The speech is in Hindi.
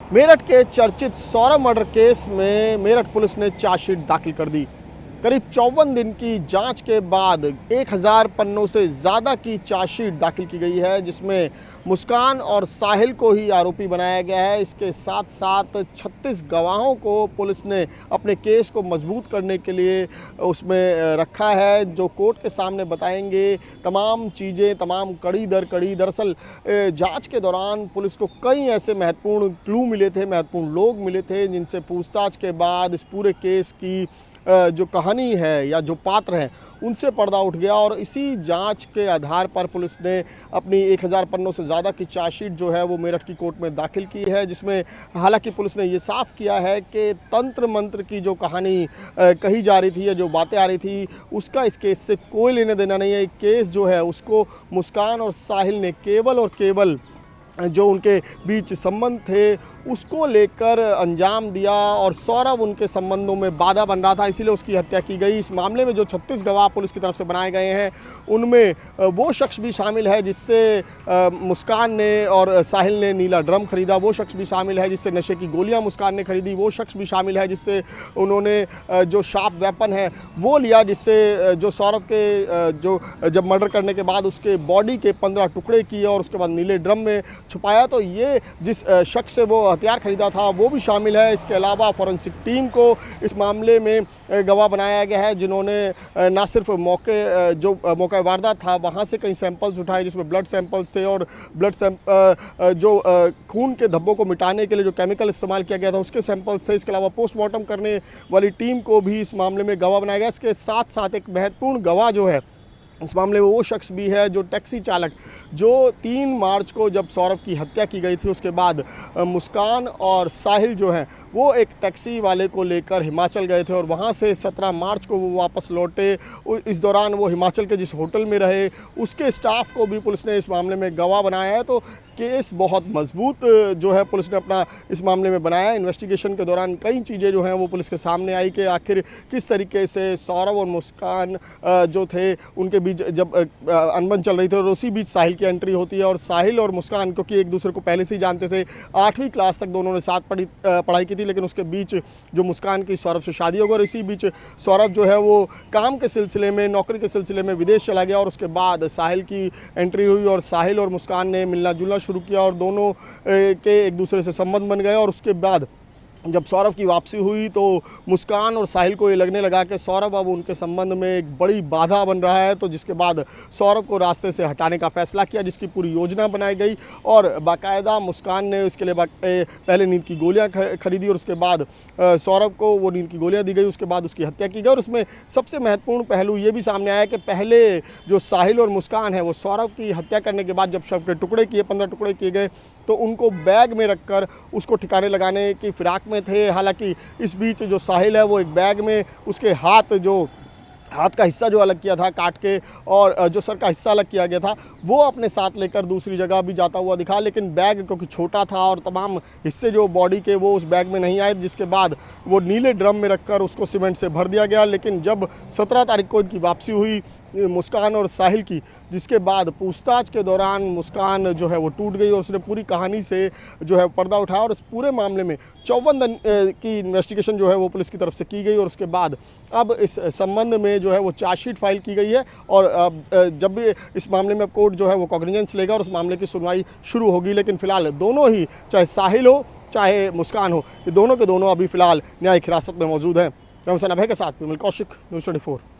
मेरठ के चर्चित सौरभ मर्डर केस में मेरठ पुलिस ने चार्जशीट दाखिल कर दी। करीब 54 दिन की जांच के बाद 1000 पन्नों से ज़्यादा की चार्जशीट दाखिल की गई है, जिसमें मुस्कान और साहिल को ही आरोपी बनाया गया है। इसके साथ साथ 36 गवाहों को पुलिस ने अपने केस को मजबूत करने के लिए उसमें रखा है, जो कोर्ट के सामने बताएंगे तमाम चीज़ें, तमाम कड़ी दर कड़ी। दरअसल जांच के दौरान पुलिस को कई ऐसे महत्वपूर्ण क्लू मिले थे, महत्वपूर्ण लोग मिले थे, जिनसे पूछताछ के बाद इस पूरे केस की जो कहानी है या जो पात्र हैं उनसे पर्दा उठ गया। और इसी जांच के आधार पर पुलिस ने अपनी 1000 पन्नों से ज़्यादा की चार्जशीट जो है वो मेरठ की कोर्ट में दाखिल की है, जिसमें हालांकि पुलिस ने ये साफ किया है कि तंत्र मंत्र की जो कहानी कही जा रही थी या जो बातें आ रही थी उसका इस केस से कोई लेना देना नहीं है। केस जो है उसको मुस्कान और साहिल ने केवल और केवल जो उनके बीच संबंध थे उसको लेकर अंजाम दिया, और सौरभ उनके संबंधों में बाधा बन रहा था, इसीलिए उसकी हत्या की गई। इस मामले में जो 36 गवाह पुलिस की तरफ से बनाए गए हैं उनमें वो शख्स भी शामिल है जिससे मुस्कान ने और साहिल ने नीला ड्रम खरीदा, वो शख्स भी शामिल है जिससे नशे की गोलियां मुस्कान ने खरीदी, वो शख्स भी शामिल है जिससे उन्होंने जो शार्प वेपन है वो लिया, जिससे जो सौरभ के जो जब मर्डर करने के बाद उसके बॉडी के 15 टुकड़े किए और उसके बाद नीले ड्रम में छुपाया। तो ये जिस शख्स से वो हथियार खरीदा था वो भी शामिल है। इसके अलावा फॉरेंसिक टीम को इस मामले में गवाह बनाया गया है, जिन्होंने ना सिर्फ मौका वारदात था वहाँ से कई सैंपल्स उठाए जिसमें ब्लड सैंपल्स थे, और जो खून के धब्बों को मिटाने के लिए जो केमिकल इस्तेमाल किया गया था उसके सैंपल्स थे। इसके अलावा पोस्टमार्टम करने वाली टीम को भी इस मामले में गवाह बनाया गया। इसके साथ साथ एक महत्वपूर्ण गवाह जो है इस मामले में वो शख्स भी है जो टैक्सी चालक, जो 3 मार्च को जब सौरभ की हत्या की गई थी उसके बाद मुस्कान और साहिल जो हैं वो एक टैक्सी वाले को लेकर हिमाचल गए थे और वहाँ से 17 मार्च को वो वापस लौटे। इस दौरान वो हिमाचल के जिस होटल में रहे उसके स्टाफ को भी पुलिस ने इस मामले में गवाह बनाया है। तो केस बहुत मजबूत जो है पुलिस ने अपना इस मामले में बनाया। इन्वेस्टिगेशन के दौरान कई चीज़ें जो हैं वो पुलिस के सामने आई कि आखिर किस तरीके से सौरभ और मुस्कान जो थे उनके बीच जब अनबन चल रही थी, और उसी बीच साहिल की एंट्री होती है। और साहिल और मुस्कान क्योंकि एक दूसरे को पहले से ही जानते थे, 8वीं क्लास तक दोनों ने साथ पढ़ाई की थी, लेकिन उसके बीच जो मुस्कान की सौरभ से शादी हो गई और इसी बीच सौरभ जो है वो काम के सिलसिले में, नौकरी के सिलसिले में विदेश चला गया, और उसके बाद साहिल की एंट्री हुई और साहिल और मुस्कान ने मिलना जुलना शुरू किया और दोनों के एक दूसरे से संबंध बन गए। और उसके बाद जब सौरभ की वापसी हुई तो मुस्कान और साहिल को ये लगने लगा कि सौरभ अब उनके संबंध में एक बड़ी बाधा बन रहा है, तो जिसके बाद सौरभ को रास्ते से हटाने का फैसला किया, जिसकी पूरी योजना बनाई गई। और बाकायदा मुस्कान ने इसके लिए पहले नींद की गोलियां खरीदी और उसके बाद सौरभ को वो नींद की गोलियां दी गई, उसके बाद उसकी हत्या की गई। और उसमें सबसे महत्वपूर्ण पहलू ये भी सामने आया कि पहले जो साहिल और मुस्कान है वो सौरभ की हत्या करने के बाद जब शव के टुकड़े किए, 15 टुकड़े किए गए, तो उनको बैग में रखकर उसको ठिकाने लगाने की फिराक में थे। हालांकि इस बीच जो साहिल है वो एक बैग में उसके हाथ का हिस्सा जो अलग किया था काट के, और जो सर का हिस्सा अलग किया गया था वो अपने साथ लेकर दूसरी जगह भी जाता हुआ दिखा, लेकिन बैग क्योंकि छोटा था और तमाम हिस्से जो बॉडी के वो उस बैग में नहीं आए, जिसके बाद वो नीले ड्रम में रखकर उसको सीमेंट से भर दिया गया। लेकिन जब 17 तारीख को इनकी वापसी हुई मुस्कान और साहिल की, जिसके बाद पूछताछ के दौरान मुस्कान जो है वो टूट गई और उसने पूरी कहानी से जो है पर्दा उठाया, और इस पूरे मामले में 54 दिन की इन्वेस्टिगेशन जो है वो पुलिस की तरफ से की गई। और उसके बाद अब इस संबंध में जो है वो चार्जशीट फाइल की गई है, और जब भी इस मामले में कोर्ट जो है वो कॉग्निजेंस लेगा और उस मामले की सुनवाई शुरू होगी। लेकिन फिलहाल दोनों ही, चाहे साहिल हो चाहे मुस्कान हो, ये दोनों के दोनों अभी फिलहाल न्यायिक हिरासत में मौजूद हैं। अभय के साथ विमल कौशिक, न्यूज़ 24।